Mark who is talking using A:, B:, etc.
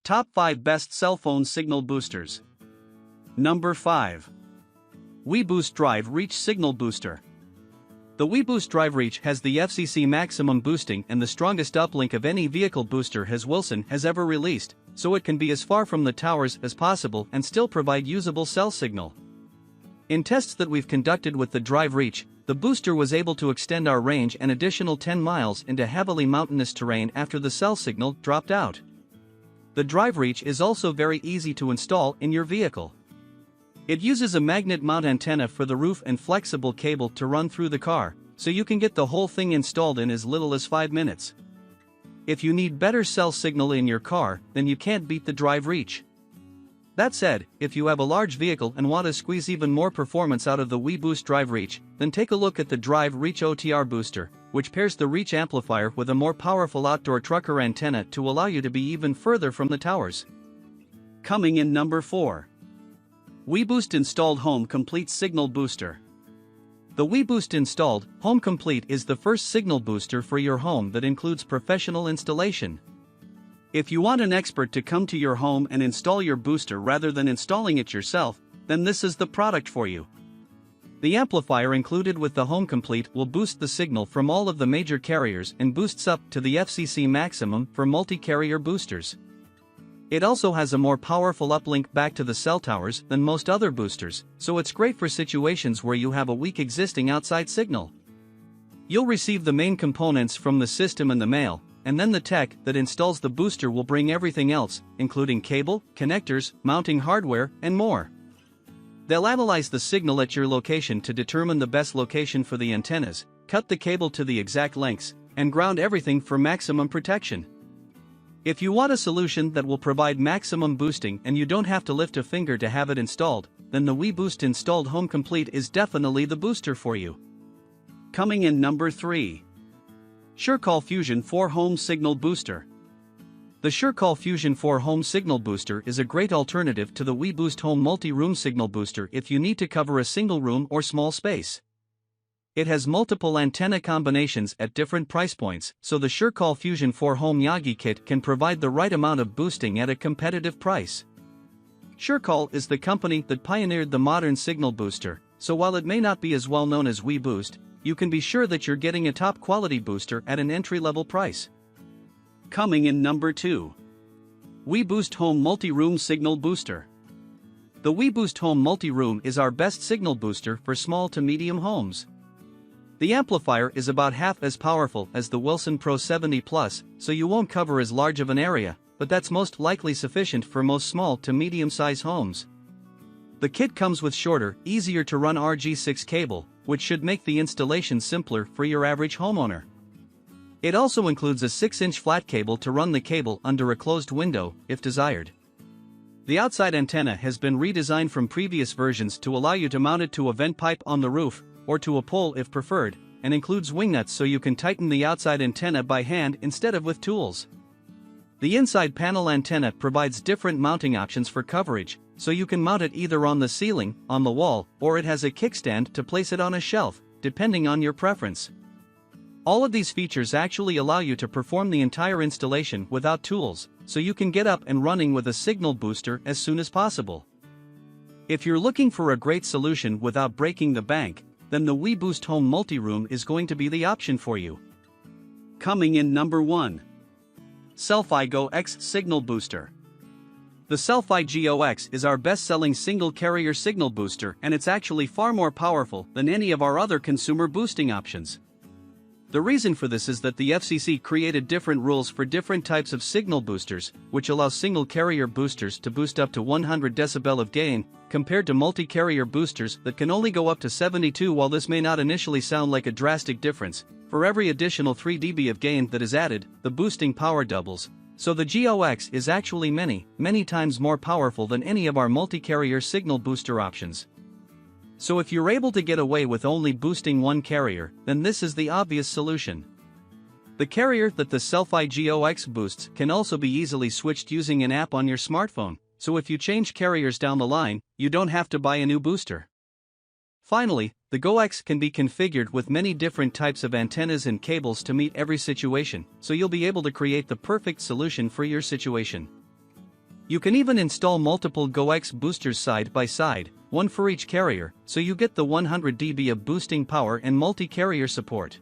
A: Top 5 Best Cell Phone Signal Boosters. Number 5. weBoost Drive Reach Signal Booster. The weBoost Drive Reach has the FCC maximum boosting and the strongest uplink of any vehicle booster Wilson has ever released, so it can be as far from the towers as possible and still provide usable cell signal. In tests that we've conducted with the Drive Reach, the booster was able to extend our range an additional 10 miles into heavily mountainous terrain after the cell signal dropped out. The Drive Reach is also very easy to install in your vehicle. It uses a magnet mount antenna for the roof and flexible cable to run through the car, so you can get the whole thing installed in as little as 5 minutes. If you need better cell signal in your car, then you can't beat the Drive Reach. That said, if you have a large vehicle and want to squeeze even more performance out of the weBoost Drive Reach, then take a look at the Drive Reach OTR booster, which pairs the Reach amplifier with a more powerful outdoor trucker antenna to allow you to be even further from the towers. Coming in number 4. weBoost Installed Home Complete Signal Booster. The weBoost Installed Home Complete is the first signal booster for your home that includes professional installation. If you want an expert to come to your home and install your booster rather than installing it yourself, then this is the product for you. The amplifier included with the Home Complete will boost the signal from all of the major carriers and boosts up to the FCC maximum for multi-carrier boosters. It also has a more powerful uplink back to the cell towers than most other boosters, so it's great for situations where you have a weak existing outside signal. You'll receive the main components from the system in the mail, and then the tech that installs the booster will bring everything else, including cable, connectors, mounting hardware, and more. They'll analyze the signal at your location to determine the best location for the antennas, cut the cable to the exact lengths, and ground everything for maximum protection. If you want a solution that will provide maximum boosting and you don't have to lift a finger to have it installed, then the weBoost Installed Home Complete is definitely the booster for you. Coming in number 3. SureCall Fusion 4 Home Signal Booster. The SureCall Fusion 4 Home Signal Booster is a great alternative to the weBoost Home Multi-Room Signal Booster if you need to cover a single room or small space. It has multiple antenna combinations at different price points, so the SureCall Fusion 4 Home Yagi Kit can provide the right amount of boosting at a competitive price. SureCall is the company that pioneered the modern signal booster, so while it may not be as well known as weBoost, you can be sure that you're getting a top quality booster at an entry-level price. Coming in number 2. weBoost Home Multi-Room Signal Booster. The weBoost Home Multi-Room is our best signal booster for small to medium homes. The amplifier is about half as powerful as the Wilson Pro 70 Plus, so you won't cover as large of an area, but that's most likely sufficient for most small to medium-size homes. The kit comes with shorter, easier to run RG6 cable, which should make the installation simpler for your average homeowner. It also includes a 6-inch flat cable to run the cable under a closed window, if desired. The outside antenna has been redesigned from previous versions to allow you to mount it to a vent pipe on the roof, or to a pole if preferred, and includes wing nuts so you can tighten the outside antenna by hand instead of with tools. The inside panel antenna provides different mounting options for coverage, so you can mount it either on the ceiling, on the wall, or it has a kickstand to place it on a shelf, depending on your preference. All of these features actually allow you to perform the entire installation without tools, so you can get up and running with a signal booster as soon as possible. If you're looking for a great solution without breaking the bank, then the weBoost Home Multi-Room is going to be the option for you. Coming in number 1. SelfIGOX Signal Booster. The SelfIGOX is our best-selling single-carrier signal booster, and it's actually far more powerful than any of our other consumer boosting options. The reason for this is that the FCC created different rules for different types of signal boosters, which allow single-carrier boosters to boost up to 100 decibel of gain, compared to multi-carrier boosters that can only go up to 72. While this may not initially sound like a drastic difference, for every additional 3 dB of gain that is added, the boosting power doubles. So the GOX is actually many times more powerful than any of our multi-carrier signal booster options. So if you're able to get away with only boosting one carrier, then this is the obvious solution. The carrier that the SelfIGOX boosts can also be easily switched using an app on your smartphone, so if you change carriers down the line, you don't have to buy a new booster. Finally, the GOX can be configured with many different types of antennas and cables to meet every situation, so you'll be able to create the perfect solution for your situation. You can even install multiple GoX boosters side by side, one for each carrier, so you get the 100 dB of boosting power and multi-carrier support.